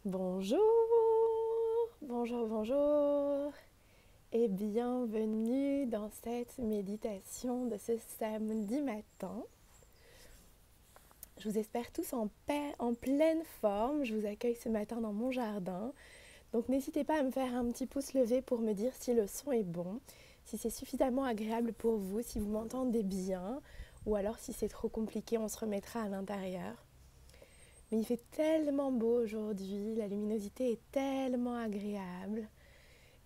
Bonjour, bonjour et bienvenue dans cette méditation de ce samedi matin. Je vous espère tous en paix, en pleine forme. Je vous accueille ce matin dans mon jardin. Donc n'hésitez pas à me faire un petit pouce levé pour me dire si le son est bon, si c'est suffisamment agréable pour vous, si vous m'entendez bien, ou alors si c'est trop compliqué, on se remettra à l'intérieur. Mais il fait tellement beau aujourd'hui, la luminosité est tellement agréable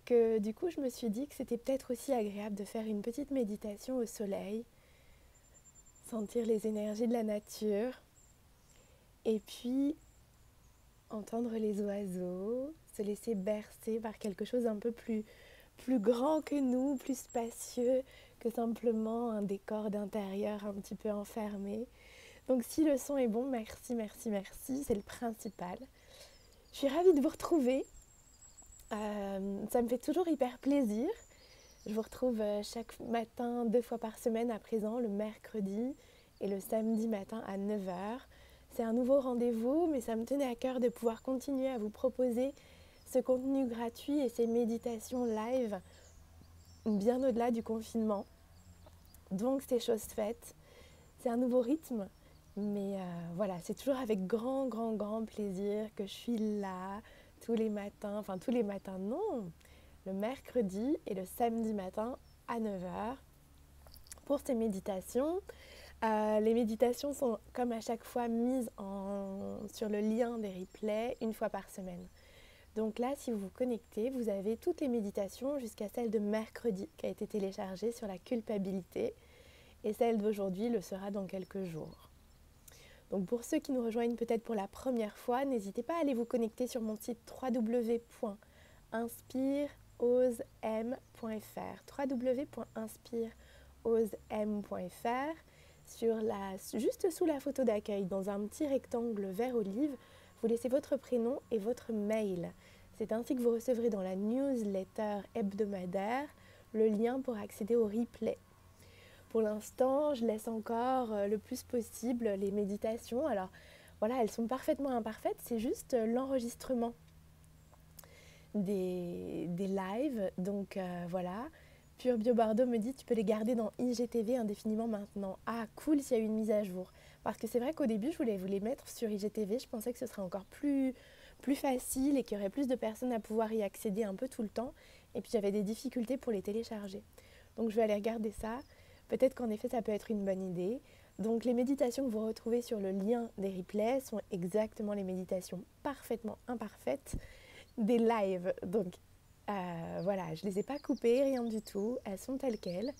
que du coup je me suis dit que c'était peut-être aussi agréable de faire une petite méditation au soleil, sentir les énergies de la nature et puis entendre les oiseaux, se laisser bercer par quelque chose un peu plus grand que nous, plus spacieux que simplement un décor d'intérieur un petit peu enfermé. Donc si le son est bon, merci, c'est le principal. Je suis ravie de vous retrouver. Ça me fait toujours hyper plaisir. Je vous retrouve chaque matin 2 fois par semaine à présent, le mercredi et le samedi matin à 9 h. C'est un nouveau rendez-vous, mais ça me tenait à cœur de pouvoir continuer à vous proposer ce contenu gratuit et ces méditations live bien au-delà du confinement. Donc c'est chose faite. C'est un nouveau rythme, mais voilà, c'est toujours avec grand plaisir que je suis là tous les matins, enfin tous les matins non, le mercredi et le samedi matin à 9 h pour ces méditations. Les méditations sont comme à chaque fois mises sur le lien des replays 1 fois par semaine. Donc là, si vous vous connectez, vous avez toutes les méditations jusqu'à celle de mercredi qui a été téléchargée sur la culpabilité et celle d'aujourd'hui le sera dans quelques jours. Donc pour ceux qui nous rejoignent peut-être pour la première fois, n'hésitez pas à aller vous connecter sur mon site www.inspireosem.fr juste sous la photo d'accueil, dans un petit rectangle vert olive, vous laissez votre prénom et votre mail. C'est ainsi que vous recevrez dans la newsletter hebdomadaire le lien pour accéder au replay. Pour l'instant, je laisse encore le plus possible les méditations. Alors voilà, elles sont parfaitement imparfaites, c'est juste l'enregistrement des lives. Donc voilà, Pure Bio Bordeaux me dit tu peux les garder dans IGTV indéfiniment maintenant. Ah cool s'il y a eu une mise à jour. Parce que c'est vrai qu'au début, je voulais vous les mettre sur IGTV. Je pensais que ce serait encore plus facile et qu'il y aurait plus de personnes à pouvoir y accéder un peu tout le temps. Et puis j'avais des difficultés pour les télécharger. Donc je vais aller regarder ça. Peut-être qu'en effet, ça peut être une bonne idée. Donc les méditations que vous retrouvez sur le lien des replays sont exactement les méditations parfaitement imparfaites des lives. Donc voilà, je ne les ai pas coupées, rien du tout. Elles sont telles quelles.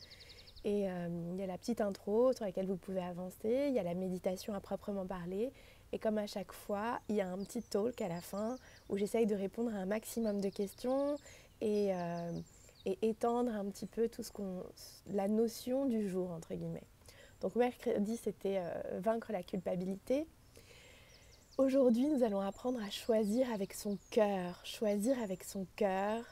Et il y a la petite intro sur laquelle vous pouvez avancer. Il y a la méditation à proprement parler. Et comme à chaque fois, il y a un petit talk à la fin où j'essaye de répondre à un maximum de questions et étendre un petit peu la notion du jour, entre guillemets. Donc mercredi, c'était vaincre la culpabilité. Aujourd'hui, nous allons apprendre à choisir avec son cœur. Choisir avec son cœur.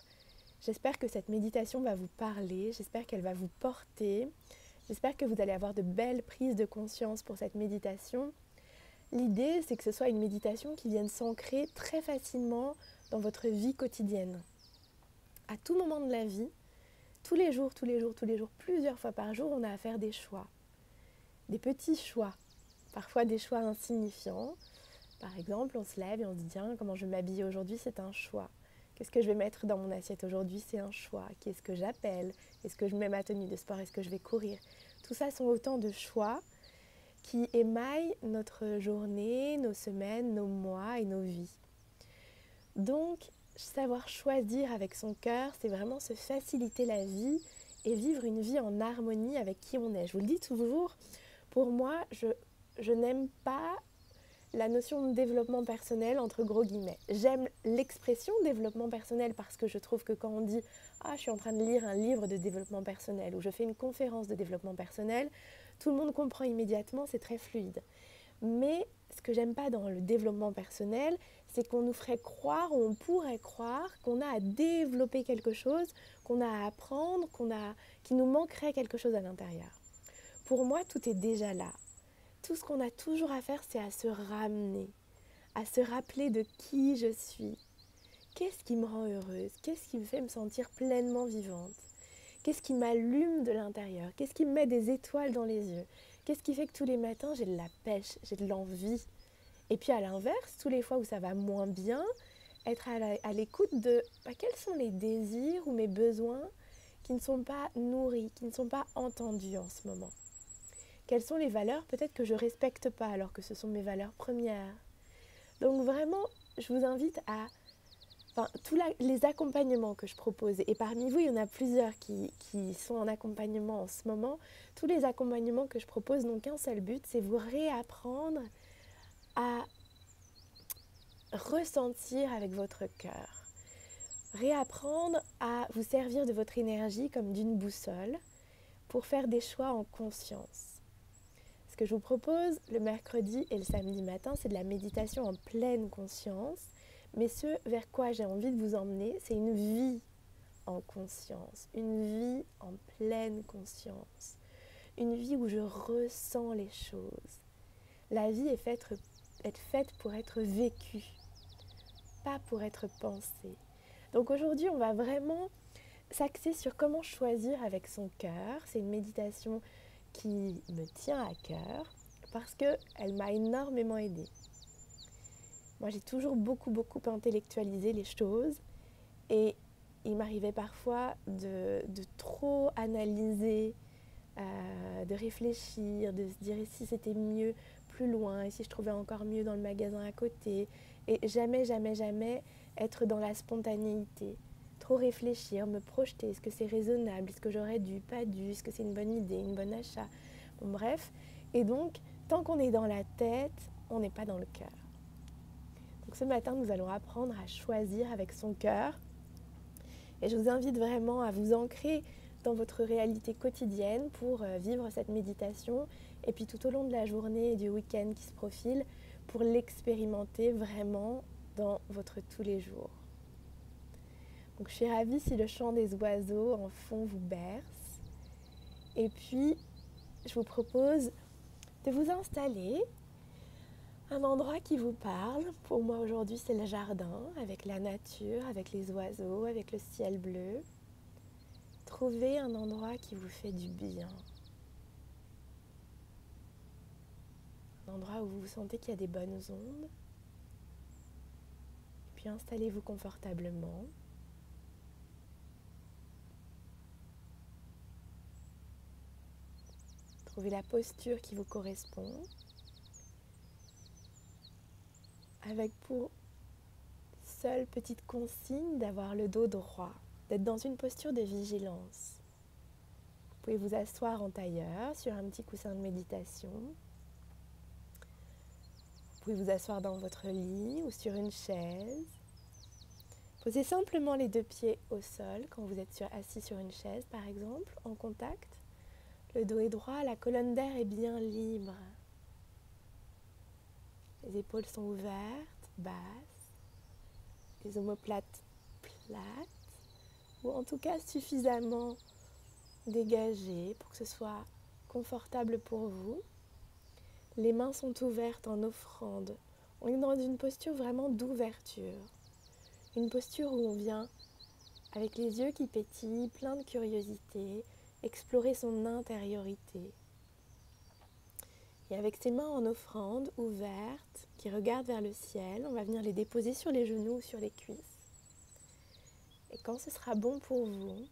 J'espère que cette méditation va vous parler. J'espère qu'elle va vous porter. J'espère que vous allez avoir de belles prises de conscience pour cette méditation. L'idée, c'est que ce soit une méditation qui vienne s'ancrer très facilement dans votre vie quotidienne. À tout moment de la vie, tous les jours, plusieurs fois par jour, on a à faire des choix. Des petits choix. Parfois des choix insignifiants. Par exemple, on se lève et on se dit tiens, comment je vais m'habiller aujourd'hui, c'est un choix. Qu'est-ce que je vais mettre dans mon assiette aujourd'hui, c'est un choix. Qui est-ce que j'appelle? Est-ce que je mets ma tenue de sport? Est-ce que je vais courir? Tout ça sont autant de choix qui émaillent notre journée, nos semaines, nos mois et nos vies. Donc, savoir choisir avec son cœur, c'est vraiment se faciliter la vie et vivre une vie en harmonie avec qui on est. Je vous le dis toujours, pour moi, je n'aime pas la notion de développement personnel entre gros guillemets. J'aime l'expression développement personnel parce que je trouve que quand on dit « Ah, je suis en train de lire un livre de développement personnel » ou « Je fais une conférence de développement personnel », tout le monde comprend immédiatement, c'est très fluide. Mais ce que j'aime pas dans le développement personnel, c'est qu'on nous ferait croire, ou on pourrait croire qu'on a à développer quelque chose, qu'on a à apprendre, qu'il nous manquerait quelque chose à l'intérieur. Pour moi, tout est déjà là. Tout ce qu'on a toujours à faire, c'est à se ramener à se rappeler de qui je suis. Qu'est-ce qui me rend heureuse? Qu'est-ce qui me fait me sentir pleinement vivante? Qu'est-ce qui m'allume de l'intérieur? Qu'est-ce qui me met des étoiles dans les yeux? Qu'est-ce qui fait que tous les matins j'ai de la pêche, j'ai de l'envie? Et puis à l'inverse, tous les fois où ça va moins bien, être à l'écoute de quels sont les désirs ou mes besoins qui ne sont pas nourris, qui ne sont pas entendus en ce moment. Quelles sont les valeurs peut-être que je ne respecte pas alors que ce sont mes valeurs premières. Donc vraiment, je vous invite à... tous les accompagnements que je propose, et parmi vous, il y en a plusieurs qui sont en accompagnement en ce moment, tous les accompagnements que je propose n'ont qu'un seul but, c'est vous réapprendre à ressentir avec votre cœur. Réapprendre à vous servir de votre énergie comme d'une boussole pour faire des choix en conscience. Ce que je vous propose le mercredi et le samedi matin, c'est de la méditation en pleine conscience. Mais ce vers quoi j'ai envie de vous emmener, c'est une vie en conscience, une vie en pleine conscience, une vie où je ressens les choses. La vie est faite pour être vécue, pas pour être pensée. Donc aujourd'hui, on va vraiment s'axer sur comment choisir avec son cœur. C'est une méditation qui me tient à cœur parce qu'elle m'a énormément aidée. Moi, j'ai toujours beaucoup intellectualisé les choses et il m'arrivait parfois de trop analyser, de réfléchir, de se dire si c'était mieux plus loin et si je trouvais encore mieux dans le magasin à côté. Et jamais être dans la spontanéité. Trop réfléchir, me projeter, est-ce que c'est raisonnable, est-ce que j'aurais dû, pas dû, est-ce que c'est une bonne idée, une bonne achat. Bon, bref, et donc, tant qu'on est dans la tête, on n'est pas dans le cœur. Donc ce matin, nous allons apprendre à choisir avec son cœur. Et je vous invite vraiment à vous ancrer dans votre réalité quotidienne pour vivre cette méditation. Et puis tout au long de la journée et du week-end qui se profile, pour l'expérimenter vraiment dans votre tous les jours. Donc je suis ravie si le chant des oiseaux en fond vous berce. Et puis, je vous propose de vous installer un endroit qui vous parle. Pour moi aujourd'hui c'est le jardin, avec la nature, avec les oiseaux, avec le ciel bleu. Trouvez un endroit qui vous fait du bien. Un endroit où vous sentez qu'il y a des bonnes ondes. Et puis installez-vous confortablement. Trouvez la posture qui vous correspond. Avec pour seule petite consigne d'avoir le dos droit, d'être dans une posture de vigilance. Vous pouvez vous asseoir en tailleur sur un petit coussin de méditation. Vous pouvez vous asseoir dans votre lit ou sur une chaise. Posez simplement les deux pieds au sol quand vous êtes assis sur une chaise par exemple, en contact. Le dos est droit, la colonne d'air est bien libre. Les épaules sont ouvertes, basses, les omoplates plates, ou en tout cas suffisamment dégagées pour que ce soit confortable pour vous. Les mains sont ouvertes en offrande. On est dans une posture vraiment d'ouverture. Une posture où on vient, avec les yeux qui pétillent, plein de curiosité, explorer son intériorité. Et avec ses mains en offrande, ouvertes, qui regardent vers le ciel, on va venir les déposer sur les genoux ou sur les cuisses. Et quand ce sera bon pour vous,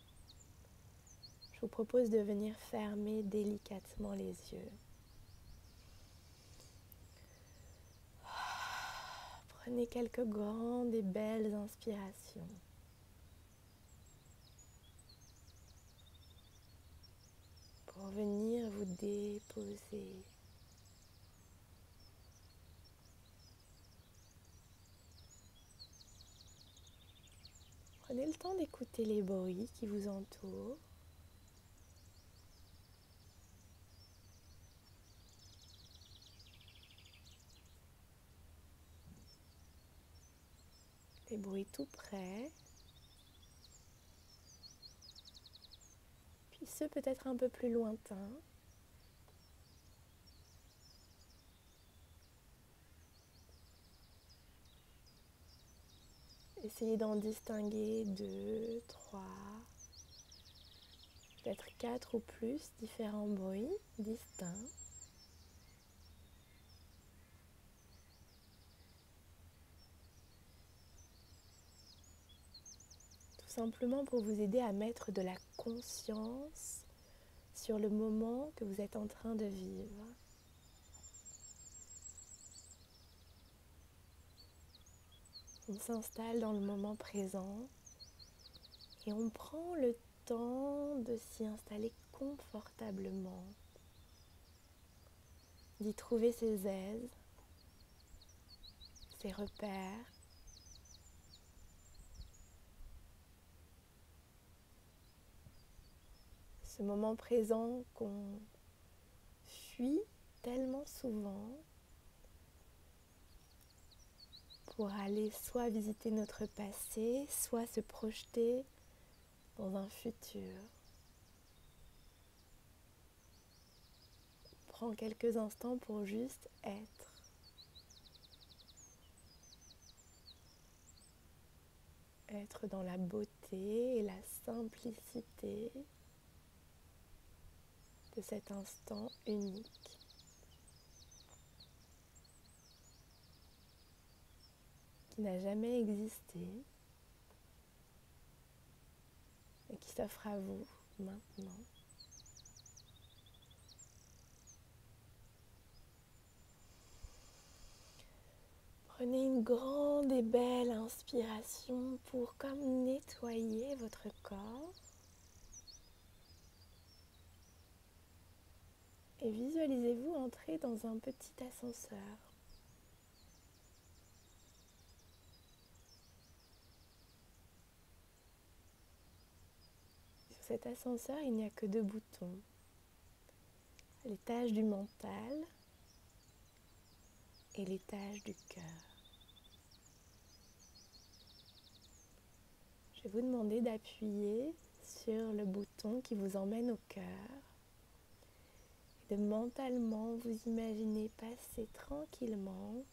je vous propose de venir fermer délicatement les yeux. Prenez quelques grandes et belles inspirations. Pour venir vous déposer. Prenez le temps d'écouter les bruits qui vous entourent. Les bruits tout près. Puis ceux peut-être un peu plus lointains. Essayez d'en distinguer 2, 3, peut-être 4 ou plus différents bruits distincts. Tout simplement pour vous aider à mettre de la conscience sur le moment que vous êtes en train de vivre. On s'installe dans le moment présent et on prend le temps de s'y installer confortablement, d'y trouver ses aises, ses repères. Ce moment présent qu'on fuit tellement souvent pour aller soit visiter notre passé, soit se projeter dans un futur. Prends quelques instants pour juste être. Être dans la beauté et la simplicité de cet instant unique. Qui n'a jamais existé et qui s'offre à vous maintenant. Prenez une grande et belle inspiration pour comme nettoyer votre corps et visualisez-vous entrer dans un petit ascenseur. Sur cet ascenseur, il n'y a que 2 boutons. L'étage du mental et l'étage du cœur. Je vais vous demander d'appuyer sur le bouton qui vous emmène au cœur et de mentalement vous imaginer passer tranquillement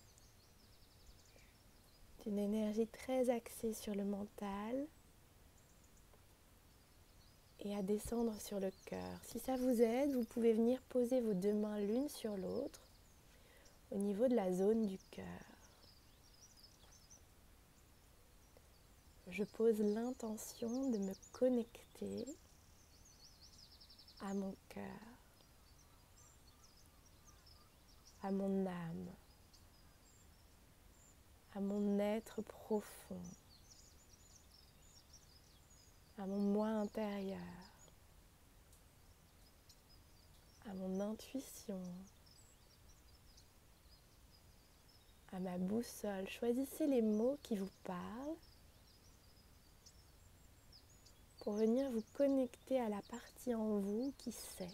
d'une énergie très axée sur le mental et à descendre sur le cœur. Si ça vous aide, vous pouvez venir poser vos 2 mains l'une sur l'autre au niveau de la zone du cœur. Je pose l'intention de me connecter à mon cœur, à mon âme, à mon être profond, à mon moi intérieur, à mon intuition, à ma boussole. Choisissez les mots qui vous parlent pour venir vous connecter à la partie en vous qui sait.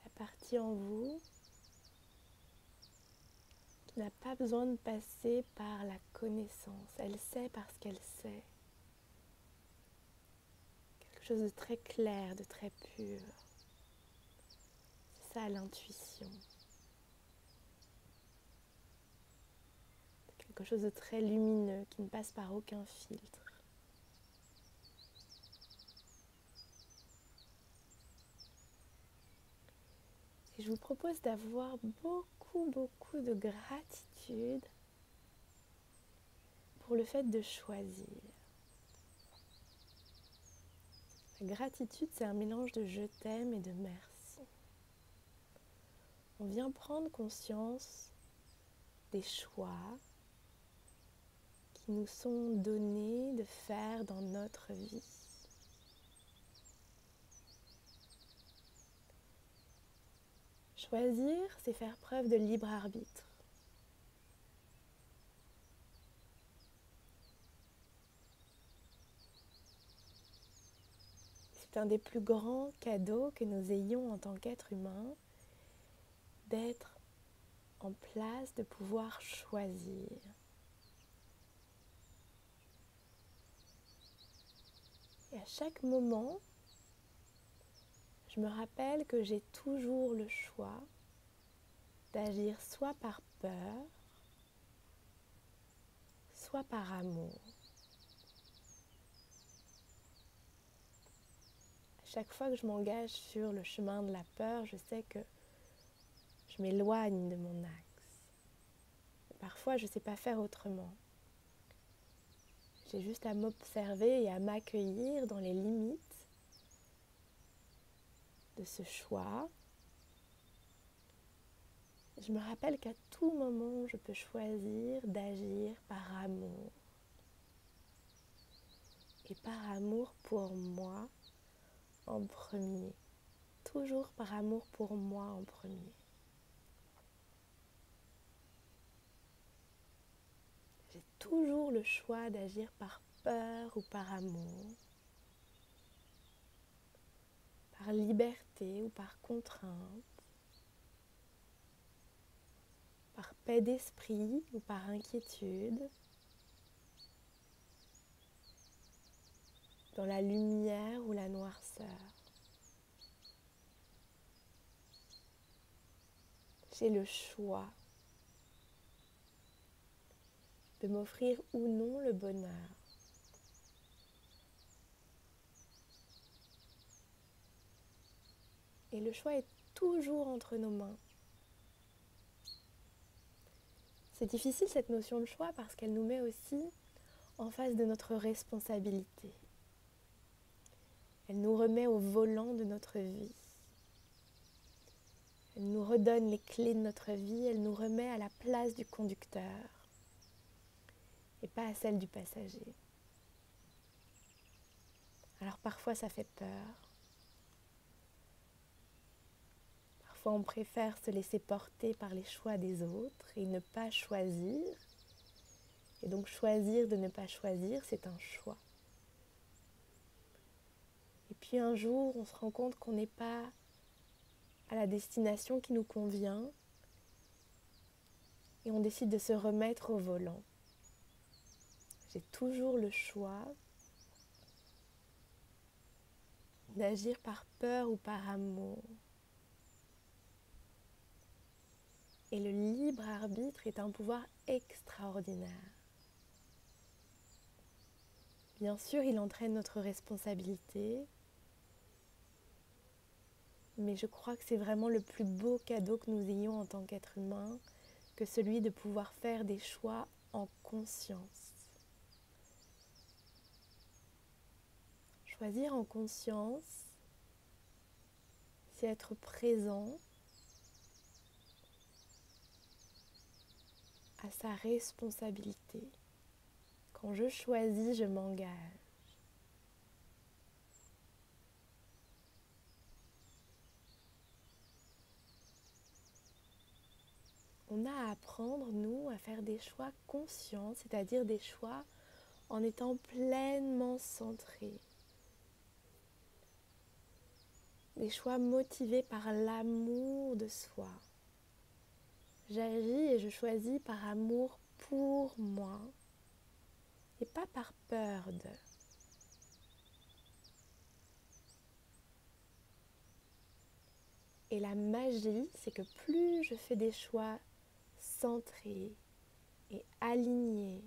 La partie en vous qui n'a pas besoin de passer par la connaissance. Elle sait parce qu'elle sait. Quelque chose de très clair, de très pur. C'est ça l'intuition. Quelque chose de très lumineux qui ne passe par aucun filtre. Et je vous propose d'avoir beaucoup de gratitude pour le fait de choisir. La gratitude, c'est un mélange de je t'aime et de merci. On vient prendre conscience des choix qui nous sont donnés de faire dans notre vie. Choisir, c'est faire preuve de libre arbitre. C'est un des plus grands cadeaux que nous ayons en tant qu'être humain, d'être en place, de pouvoir choisir. Et à chaque moment, je me rappelle que j'ai toujours le choix d'agir soit par peur, soit par amour. Chaque fois que je m'engage sur le chemin de la peur, je sais que je m'éloigne de mon axe. Parfois, je ne sais pas faire autrement. J'ai juste à m'observer et à m'accueillir dans les limites de ce choix. Je me rappelle qu'à tout moment, je peux choisir d'agir par amour. Et par amour pour moi en premier. Toujours par amour pour moi en premier. J'ai toujours le choix d'agir par peur ou par amour, par liberté ou par contrainte, par paix d'esprit ou par inquiétude, dans la lumière ou la noirceur. J'ai le choix de m'offrir ou non le bonheur. Et le choix est toujours entre nos mains. C'est difficile cette notion de choix parce qu'elle nous met aussi en face de notre responsabilité. Elle nous remet au volant de notre vie. Elle nous redonne les clés de notre vie, elle nous remet à la place du conducteur et pas à celle du passager. Alors parfois ça fait peur. Parfois on préfère se laisser porter par les choix des autres et ne pas choisir. Et donc choisir de ne pas choisir, c'est un choix. Et puis un jour, on se rend compte qu'on n'est pas à la destination qui nous convient et on décide de se remettre au volant. J'ai toujours le choix d'agir par peur ou par amour. Et le libre arbitre est un pouvoir extraordinaire. Bien sûr, il entraîne notre responsabilité, mais je crois que c'est vraiment le plus beau cadeau que nous ayons en tant qu'être humain, que celui de pouvoir faire des choix en conscience. Choisir en conscience, c'est être présent à sa responsabilité. Quand je choisis, je m'engage. On a à apprendre, nous, à faire des choix conscients, c'est-à-dire des choix en étant pleinement centrés. Des choix motivés par l'amour de soi. J'agis et je choisis par amour pour moi et pas par peur de. Et la magie, c'est que plus je fais des choix centrés et alignés,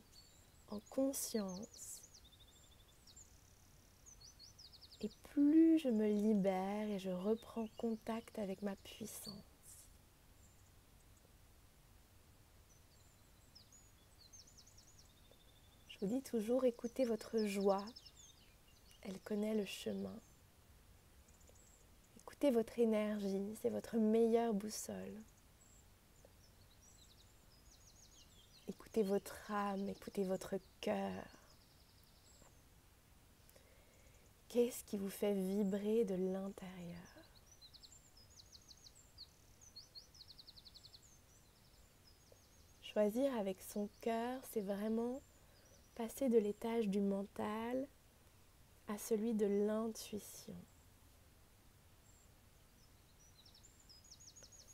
en conscience, et plus je me libère et je reprends contact avec ma puissance. Je vous dis toujours, écoutez votre joie, elle connaît le chemin. Écoutez votre énergie, c'est votre meilleure boussole. Écoutez votre âme, écoutez votre cœur. Qu'est-ce qui vous fait vibrer de l'intérieur ? Choisir avec son cœur, c'est vraiment passer de l'étage du mental à celui de l'intuition.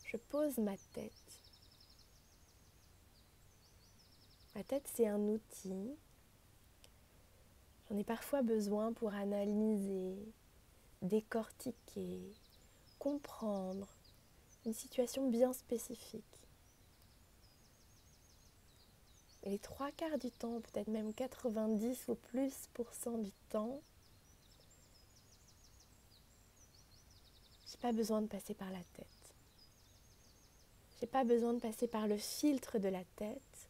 Je pose ma tête. Ma tête, c'est un outil. J'en ai parfois besoin pour analyser, décortiquer, comprendre une situation bien spécifique. Et les 3/4 du temps, peut-être même 90 ou plus % du temps, j'ai pas besoin de passer par la tête. J'ai pas besoin de passer par le filtre de la tête.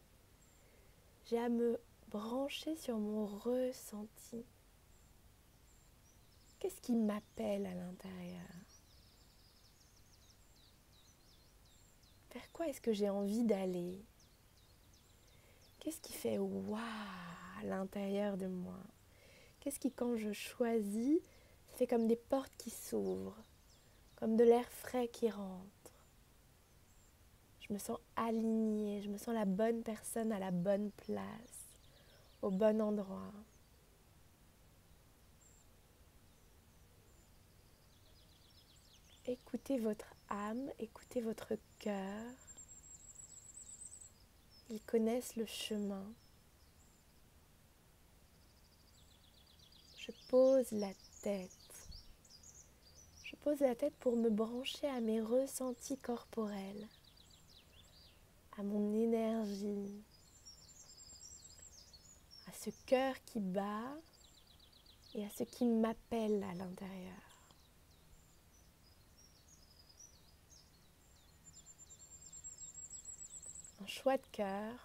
J'ai à me brancher sur mon ressenti. Qu'est-ce qui m'appelle à l'intérieur? Vers quoi est-ce que j'ai envie d'aller? Qu'est-ce qui fait waouh à l'intérieur de moi? Qu'est-ce qui, quand je choisis, ça fait comme des portes qui s'ouvrent, comme de l'air frais qui rentre? Je me sens alignée, je me sens la bonne personne à la bonne place, au bon endroit. Écoutez votre âme, écoutez votre cœur. Ils connaissent le chemin. Je pose la tête. Je pose la tête pour me brancher à mes ressentis corporels, à mon énergie, à ce cœur qui bat et à ce qui m'appelle à l'intérieur. Un choix de cœur,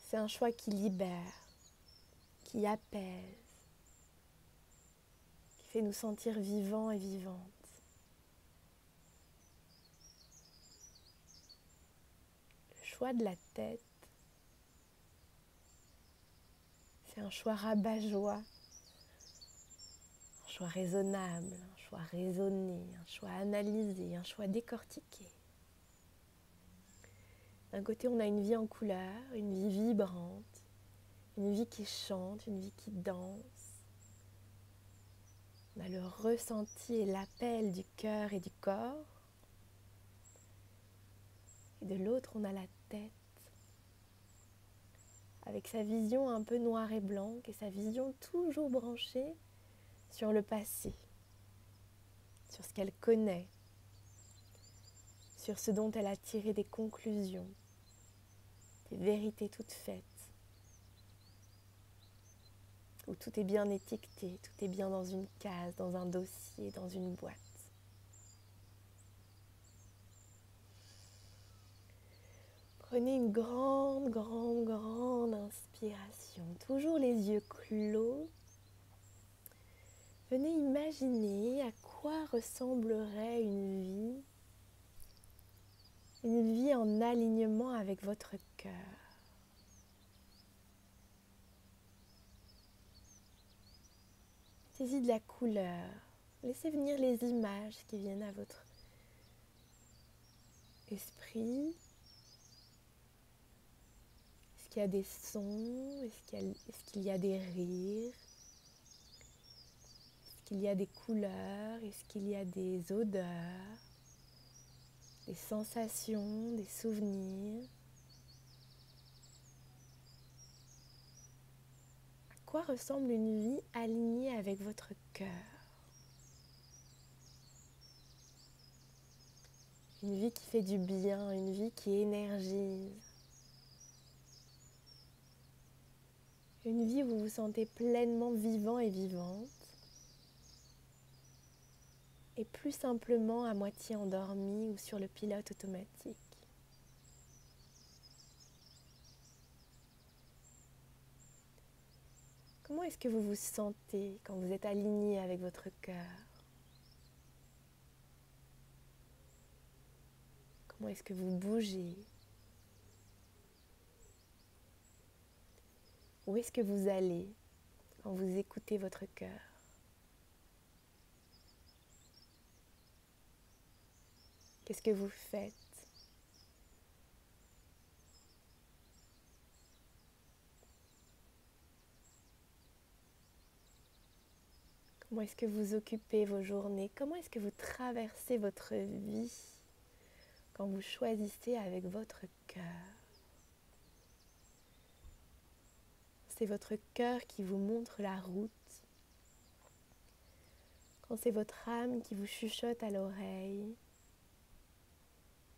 c'est un choix qui libère, qui apaise, qui fait nous sentir vivants et vivantes. Le choix de la tête, c'est un choix rabat-joie, un choix raisonnable, un choix raisonné, un choix analysé, un choix décortiqué. D'un côté, on a une vie en couleur, une vie vibrante, une vie qui chante, une vie qui danse. On a le ressenti et l'appel du cœur et du corps. Et de l'autre, on a la tête, avec sa vision un peu noire et blanche et sa vision toujours branchée sur le passé, sur ce qu'elle connaît, sur ce dont elle a tiré des conclusions, des vérités toutes faites, où tout est bien étiqueté, tout est bien dans une case, dans un dossier, dans une boîte. Prenez une grande inspiration, toujours les yeux clos. Venez imaginer à quoi ressemblerait une vie en alignement avec votre cœur. Mettez-y de la couleur. Laissez venir les images qui viennent à votre esprit. Est-ce qu'il y a des sons? Est-ce qu'il y a des rires? Est-ce qu'il y a des couleurs? Est-ce qu'il y a des odeurs? Des sensations, des souvenirs? À quoi ressemble une vie alignée avec votre cœur? Une vie qui fait du bien, une vie qui énergise. Une vie où vous vous sentez pleinement vivant et vivante. Et plus simplement à moitié endormi ou sur le pilote automatique. Comment est-ce que vous vous sentez quand vous êtes aligné avec votre cœur? Comment est-ce que vous bougez? Où est-ce que vous allez quand vous écoutez votre cœur? Qu'est-ce que vous faites? Comment est-ce que vous occupez vos journées? Comment est-ce que vous traversez votre vie quand vous choisissez avec votre cœur? C'est votre cœur qui vous montre la route. quand c'est votre âme qui vous chuchote à l'oreille,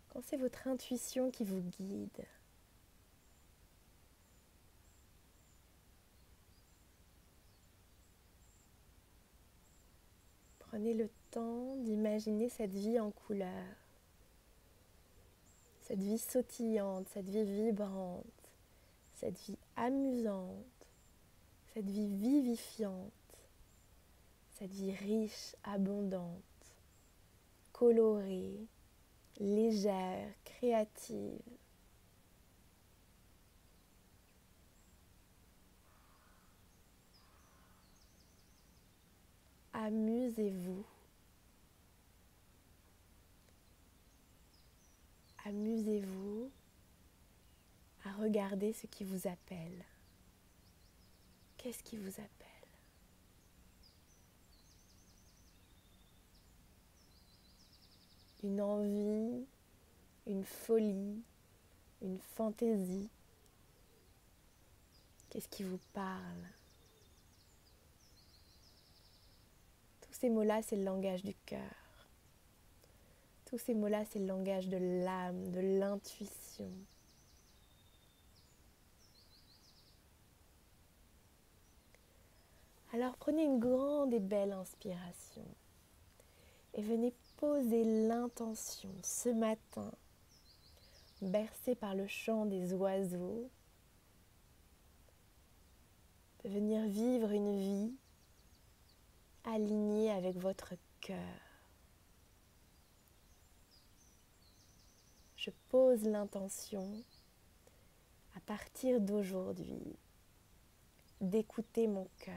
quand c'est votre intuition qui vous guide. Prenez le temps d'imaginer cette vie en couleur, cette vie sautillante, cette vie vibrante, cette vie amusante, cette vie vivifiante, cette vie riche, abondante, colorée, légère, créative. Amusez-vous. Amusez-vous à regarder ce qui vous appelle. Qu'est-ce qui vous appelle? Une envie, une folie, une fantaisie. Qu'est-ce qui vous parle? Tous ces mots-là, c'est le langage du cœur. Tous ces mots-là, c'est le langage de l'âme, de l'intuition. Alors prenez une grande et belle inspiration et venez poser l'intention ce matin, bercé par le chant des oiseaux, de venir vivre une vie alignée avec votre cœur. Je pose l'intention à partir d'aujourd'hui d'écouter mon cœur,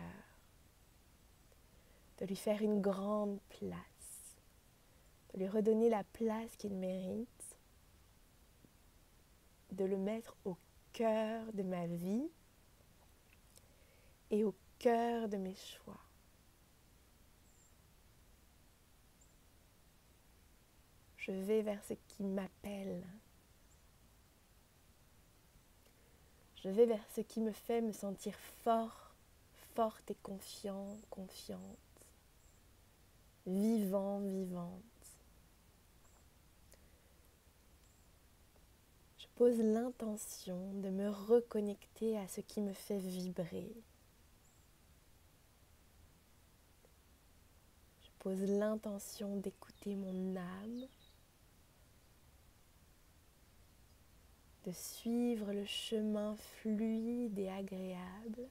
de lui faire une grande place, de lui redonner la place qu'il mérite, de le mettre au cœur de ma vie et au cœur de mes choix. Je vais vers ce qui m'appelle. Je vais vers ce qui me fait me sentir fort, forte et confiant, confiante, vivant, vivante. Je pose l'intention de me reconnecter à ce qui me fait vibrer. Je pose l'intention d'écouter mon âme, de suivre le chemin fluide et agréable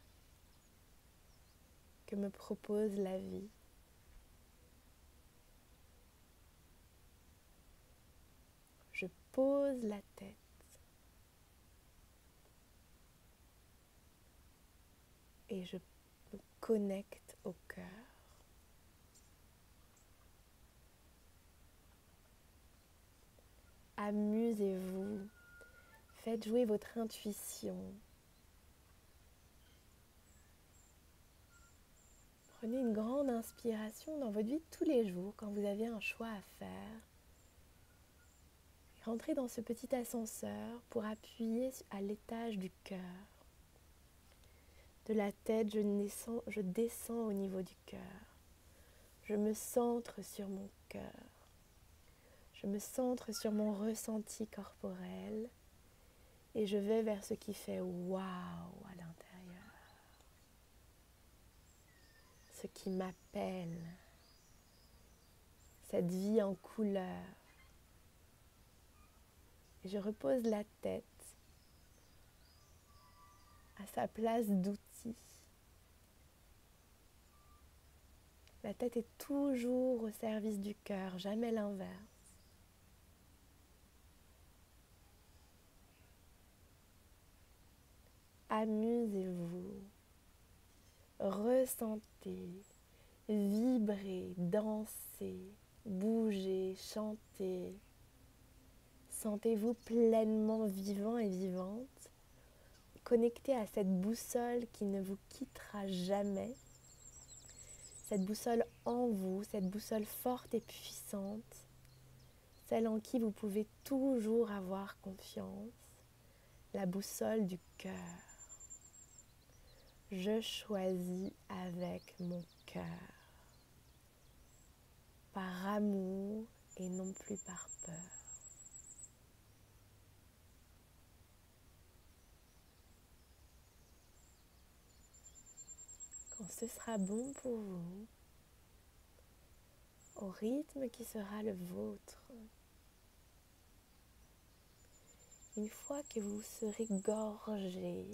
que me propose la vie. Je pose la tête et je me connecte au cœur. Amusez-vous, faites jouer votre intuition. Prenez une grande inspiration dans votre vie de tous les jours quand vous avez un choix à faire. Rentrez dans ce petit ascenseur pour appuyer à l'étage du cœur. De la tête, je descends au niveau du cœur. Je me centre sur mon cœur. Je me centre sur mon ressenti corporel et je vais vers ce qui fait waouh à l'intérieur. Ce qui m'appelle. Cette vie en couleur. Et je repose la tête à sa place d'outil. La tête est toujours au service du cœur, jamais l'inverse. Amusez-vous, ressentez, vibrez, dansez, bougez, chantez. Sentez-vous pleinement vivant et vivante, connecté à cette boussole qui ne vous quittera jamais, cette boussole en vous, cette boussole forte et puissante, celle en qui vous pouvez toujours avoir confiance, la boussole du cœur. Je choisis avec mon cœur. par amour et non plus par peur. Quand ce sera bon pour vous, au rythme qui sera le vôtre, une fois que vous serez gorgé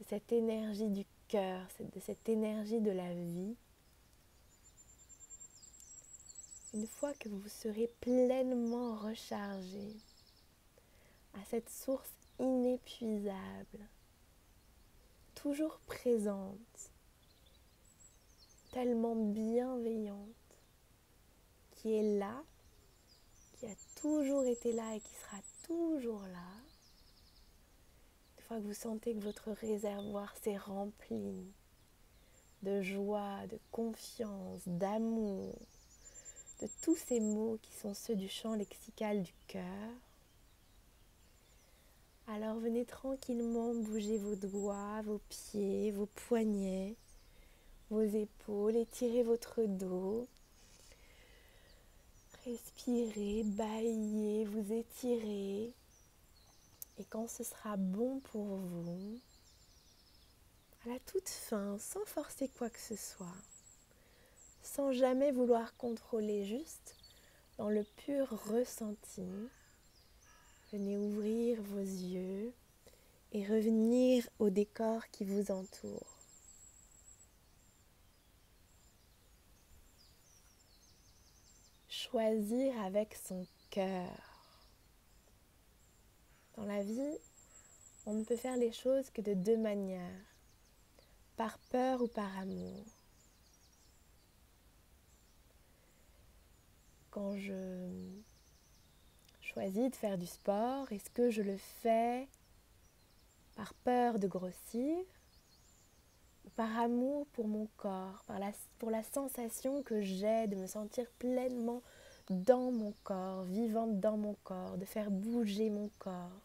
de cette énergie du cœur, de cette énergie de la vie, une fois que vous serez pleinement rechargé à cette source inépuisable, toujours présente, tellement bienveillante, qui est là, qui a toujours été là et qui sera toujours là. Une fois que vous sentez que votre réservoir s'est rempli de joie, de confiance, d'amour, de tous ces mots qui sont ceux du champ lexical du cœur, alors venez tranquillement bouger vos doigts, vos pieds, vos poignets, vos épaules, étirez votre dos. Respirez, bâillez, vous étirez. Et quand ce sera bon pour vous, à la toute fin, sans forcer quoi que ce soit, sans jamais vouloir contrôler, juste dans le pur ressenti, venez ouvrir vos yeux et revenir au décor qui vous entoure. Choisir avec son cœur. Dans la vie, on ne peut faire les choses que de deux manières, par peur ou par amour. Quand je choisis de faire du sport, est-ce que je le fais par peur de grossir ou par amour pour mon corps, pour la sensation que j'ai de me sentir pleinement dans mon corps, vivante dans mon corps, de faire bouger mon corps?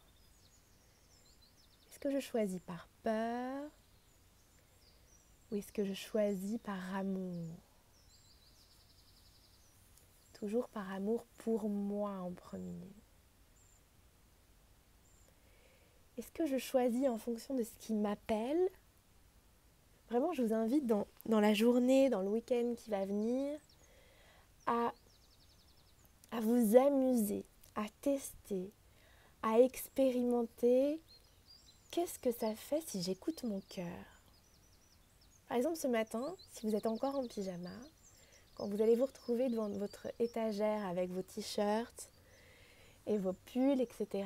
Est-ce que je choisis par peur ou est-ce que je choisis par amour? Toujours par amour pour moi en premier. Est-ce que je choisis en fonction de ce qui m'appelle? Vraiment, je vous invite dans la journée, dans le week-end qui va venir, à vous amuser, à tester, à expérimenter. Qu'est-ce que ça fait si j'écoute mon cœur? Par exemple, ce matin, si vous êtes encore en pyjama, quand vous allez vous retrouver devant votre étagère avec vos t-shirts et vos pulls, etc.,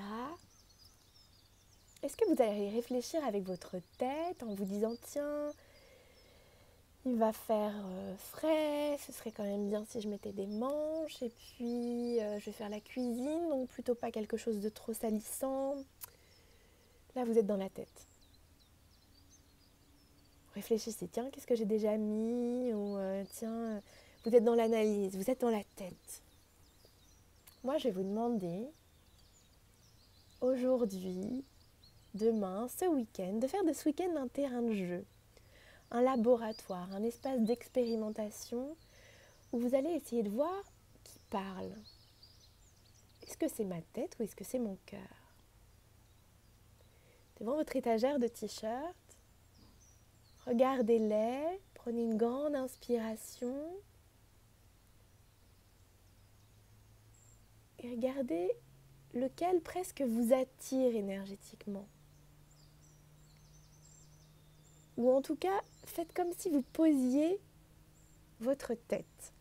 est-ce que vous allez réfléchir avec votre tête en vous disant « Tiens, il va faire frais, ce serait quand même bien si je mettais des manches, et puis je vais faire la cuisine, donc plutôt pas quelque chose de trop salissant. » Là, vous êtes dans la tête. Réfléchissez, tiens, qu'est-ce que j'ai déjà mis? Ou tiens, vous êtes dans l'analyse, vous êtes dans la tête. Moi, je vais vous demander, aujourd'hui, demain, ce week-end, de faire de ce week-end un terrain de jeu, un laboratoire, un espace d'expérimentation où vous allez essayer de voir qui parle. Est-ce que c'est ma tête ou est-ce que c'est mon cœur? Devant votre étagère de t-shirts, regardez-les, prenez une grande inspiration et regardez lequel presque vous attire énergétiquement. Ou en tout cas, faites comme si vous posiez votre tête.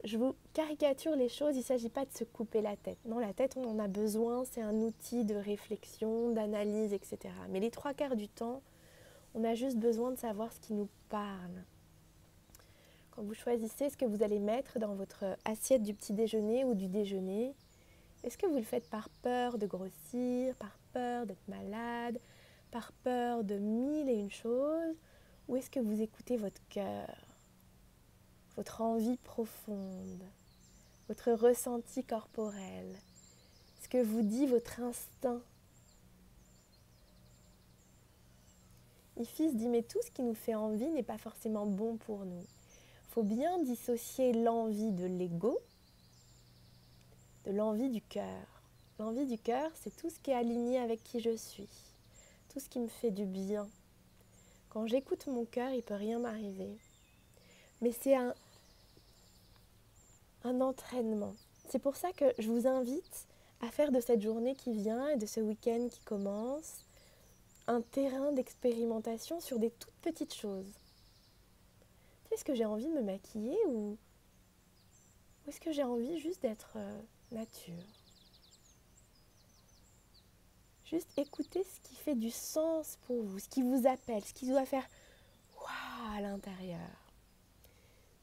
Je vous caricature les choses, il ne s'agit pas de se couper la tête. Non, la tête, on en a besoin, c'est un outil de réflexion, d'analyse, etc. Mais les 3/4 du temps, on a juste besoin de savoir ce qui nous parle. Quand vous choisissez ce que vous allez mettre dans votre assiette du petit déjeuner ou du déjeuner, est-ce que vous le faites par peur de grossir, par peur d'être malade, par peur de mille et une choses, ou est-ce que vous écoutez votre cœur, votre envie profonde, votre ressenti corporel, ce que vous dit votre instinct? Ifis dit, mais tout ce qui nous fait envie n'est pas forcément bon pour nous. Il faut bien dissocier l'envie de l'ego de l'envie du cœur. L'envie du cœur, c'est tout ce qui est aligné avec qui je suis, tout ce qui me fait du bien. Quand j'écoute mon cœur, il ne peut rien m'arriver. Mais c'est un entraînement. C'est pour ça que je vous invite à faire de cette journée qui vient et de ce week-end qui commence un terrain d'expérimentation sur des toutes petites choses. Est-ce que j'ai envie de me maquiller ou est-ce que j'ai envie juste d'être nature? Juste écoutez ce qui fait du sens pour vous, ce qui vous appelle, ce qui doit faire waouh à l'intérieur,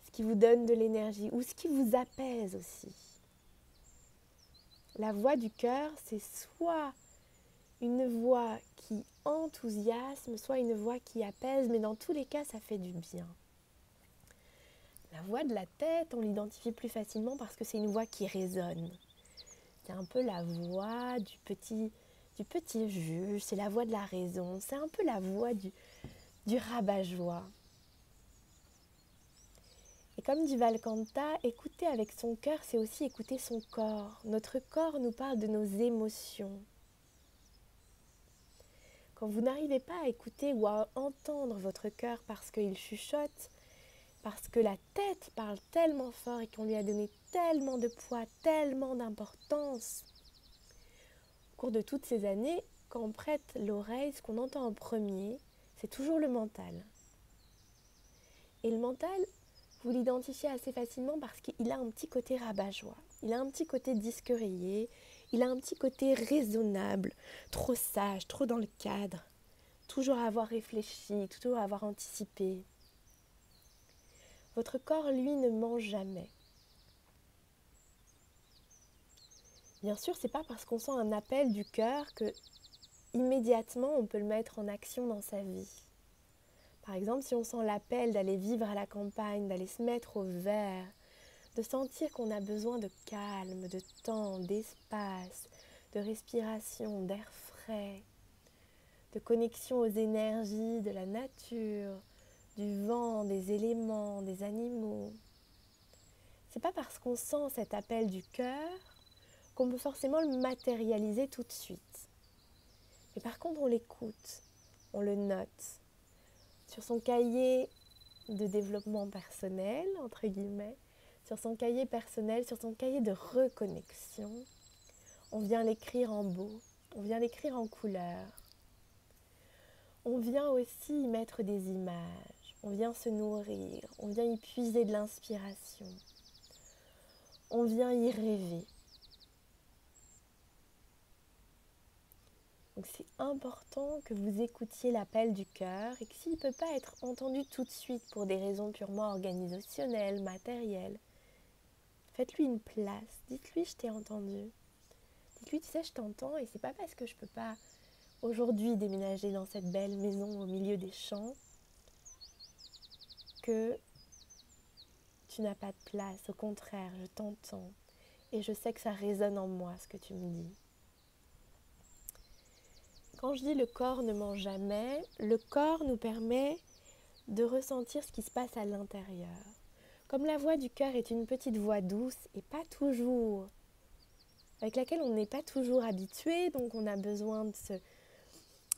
ce qui vous donne de l'énergie ou ce qui vous apaise aussi. La voix du cœur, c'est soit une voix qui enthousiasme, soit une voix qui apaise, mais dans tous les cas, ça fait du bien. La voix de la tête, on l'identifie plus facilement parce que c'est une voix qui résonne. C'est un peu la voix du petit juge, c'est la voix de la raison, c'est un peu la voix du rabat-joie. Et comme dit Valcanta, écouter avec son cœur, c'est aussi écouter son corps. Notre corps nous parle de nos émotions. Quand vous n'arrivez pas à écouter ou à entendre votre cœur parce qu'il chuchote, parce que la tête parle tellement fort et qu'on lui a donné tellement de poids, tellement d'importance, au cours de toutes ces années, quand on prête l'oreille, ce qu'on entend en premier, c'est toujours le mental. Et le mental, vous l'identifiez assez facilement parce qu'il a un petit côté rabat-joie, il a un petit côté disque rayé, il a un petit côté raisonnable, trop sage, trop dans le cadre, toujours avoir réfléchi, toujours avoir anticipé. Votre corps, lui, ne ment jamais. Bien sûr, c'est pas parce qu'on sent un appel du cœur que immédiatement on peut le mettre en action dans sa vie. Par exemple, si on sent l'appel d'aller vivre à la campagne, d'aller se mettre au vert, de sentir qu'on a besoin de calme, de temps, d'espace, de respiration, d'air frais, de connexion aux énergies de la nature, du vent, des éléments, des animaux. C'est pas parce qu'on sent cet appel du cœur qu'on peut forcément le matérialiser tout de suite. Mais par contre, on l'écoute, on le note. Sur son cahier de développement personnel, entre guillemets, sur son cahier personnel, sur son cahier de reconnexion, on vient l'écrire en beau, on vient l'écrire en couleur. On vient aussi y mettre des images, on vient se nourrir, on vient y puiser de l'inspiration, on vient y rêver. Donc c'est important que vous écoutiez l'appel du cœur et que s'il ne peut pas être entendu tout de suite pour des raisons purement organisationnelles, matérielles, faites-lui une place, dites-lui je t'ai entendu. Dites-lui tu sais je t'entends et c'est pas parce que je peux pas aujourd'hui déménager dans cette belle maison au milieu des champs que tu n'as pas de place. Au contraire, je t'entends et je sais que ça résonne en moi ce que tu me dis. Quand je dis le corps ne ment jamais, le corps nous permet de ressentir ce qui se passe à l'intérieur. Comme la voix du cœur est une petite voix douce et pas toujours, avec laquelle on n'est pas toujours habitué, donc on a besoin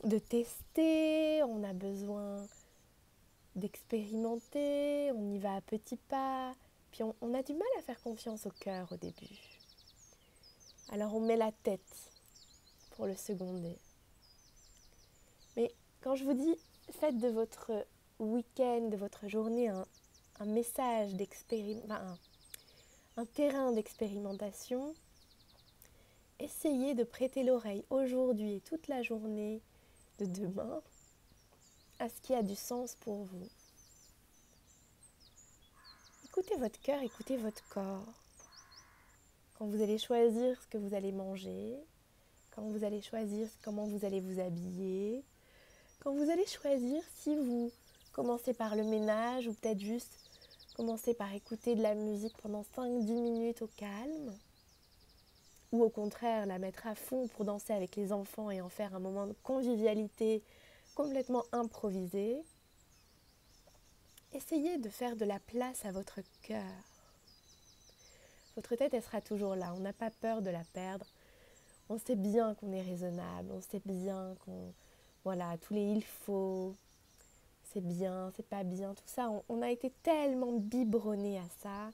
de tester, on a besoin d'expérimenter, on y va à petits pas, puis on a du mal à faire confiance au cœur au début. Alors on met la tête pour le seconder. Mais quand je vous dis, faites de votre week-end, de votre journée, un message un terrain d'expérimentation, essayez de prêter l'oreille aujourd'hui et toute la journée de demain à ce qui a du sens pour vous. Écoutez votre cœur, écoutez votre corps. Quand vous allez choisir ce que vous allez manger, quand vous allez choisir comment vous allez vous habiller, quand vous allez choisir si vous commencez par le ménage ou peut-être juste commencer par écouter de la musique pendant 5-10 minutes au calme, ou au contraire la mettre à fond pour danser avec les enfants et en faire un moment de convivialité complètement improvisé, essayez de faire de la place à votre cœur. Votre tête, elle sera toujours là. On n'a pas peur de la perdre. On sait bien qu'on est raisonnable. On sait bien qu'on... Voilà, tous les il faut, c'est bien, c'est pas bien, tout ça. On a été tellement biberonnés à ça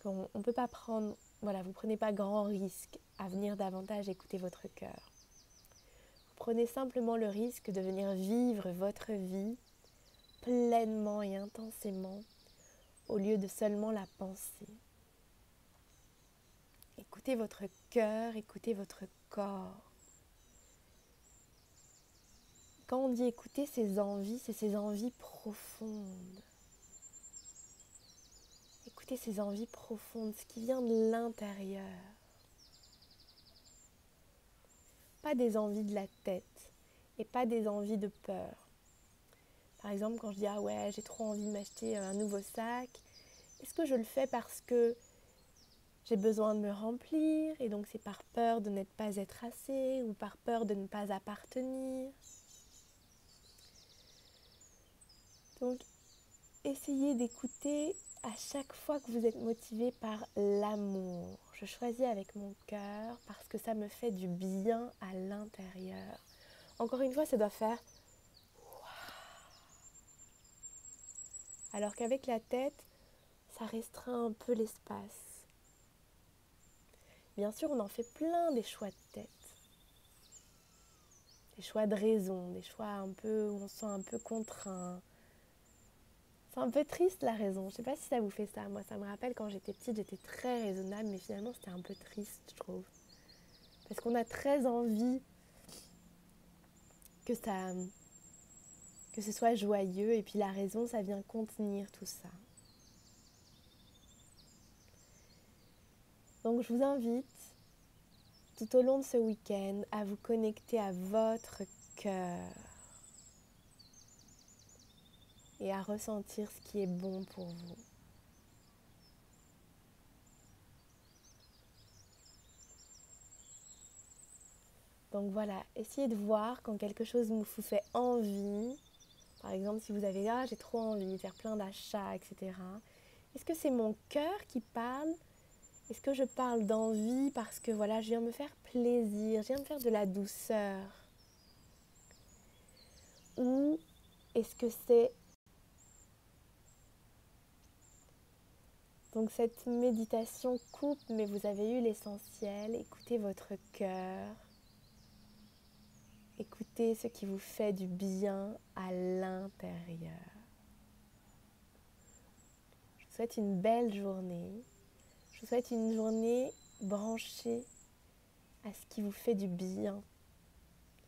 qu'on ne peut pas prendre... Voilà, vous ne prenez pas grand risque à venir davantage écouter votre cœur. Vous prenez simplement le risque de venir vivre votre vie pleinement et intensément au lieu de seulement la penser. Écoutez votre cœur, écoutez votre corps. Quand on dit écouter ses envies, c'est ses envies profondes. Écoutez ces envies profondes, ce qui vient de l'intérieur. Pas des envies de la tête et pas des envies de peur. Par exemple, quand je dis « Ah ouais, j'ai trop envie de m'acheter un nouveau sac », est-ce que je le fais parce que j'ai besoin de me remplir et donc c'est par peur de ne pas être assez ou par peur de ne pas appartenir? Donc, essayez d'écouter à chaque fois que vous êtes motivé par l'amour. Je choisis avec mon cœur parce que ça me fait du bien à l'intérieur. Encore une fois, ça doit faire alors qu'avec la tête, ça restreint un peu l'espace. Bien sûr, on en fait plein des choix de tête. Des choix de raison, des choix un peu où on se sent un peu contraint. C'est un peu triste la raison, je sais pas si ça vous fait ça. Moi ça me rappelle quand j'étais petite, j'étais très raisonnable, mais finalement c'était un peu triste je trouve. Parce qu'on a très envie que ce soit joyeux et puis la raison ça vient contenir tout ça. Donc je vous invite tout au long de ce week-end à vous connecter à votre cœur et à ressentir ce qui est bon pour vous. Donc voilà, essayez de voir quand quelque chose vous fait envie. Par exemple, si vous avez « Ah, j'ai trop envie de faire plein d'achats, etc. » Est-ce que c'est mon cœur qui parle? Est-ce que je parle d'envie parce que voilà, je viens me faire plaisir, je viens me faire de la douceur? Ou est-ce que c'est... Donc cette méditation coupe, mais vous avez eu l'essentiel. Écoutez votre cœur. Écoutez ce qui vous fait du bien à l'intérieur. Je vous souhaite une belle journée. Je vous souhaite une journée branchée à ce qui vous fait du bien,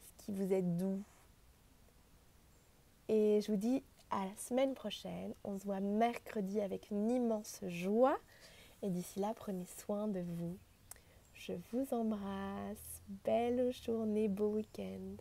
ce qui vous est doux. Et je vous dis à la semaine prochaine. On se voit mercredi avec une immense joie. Et d'ici là, prenez soin de vous. Je vous embrasse. Belle journée, beau week-end.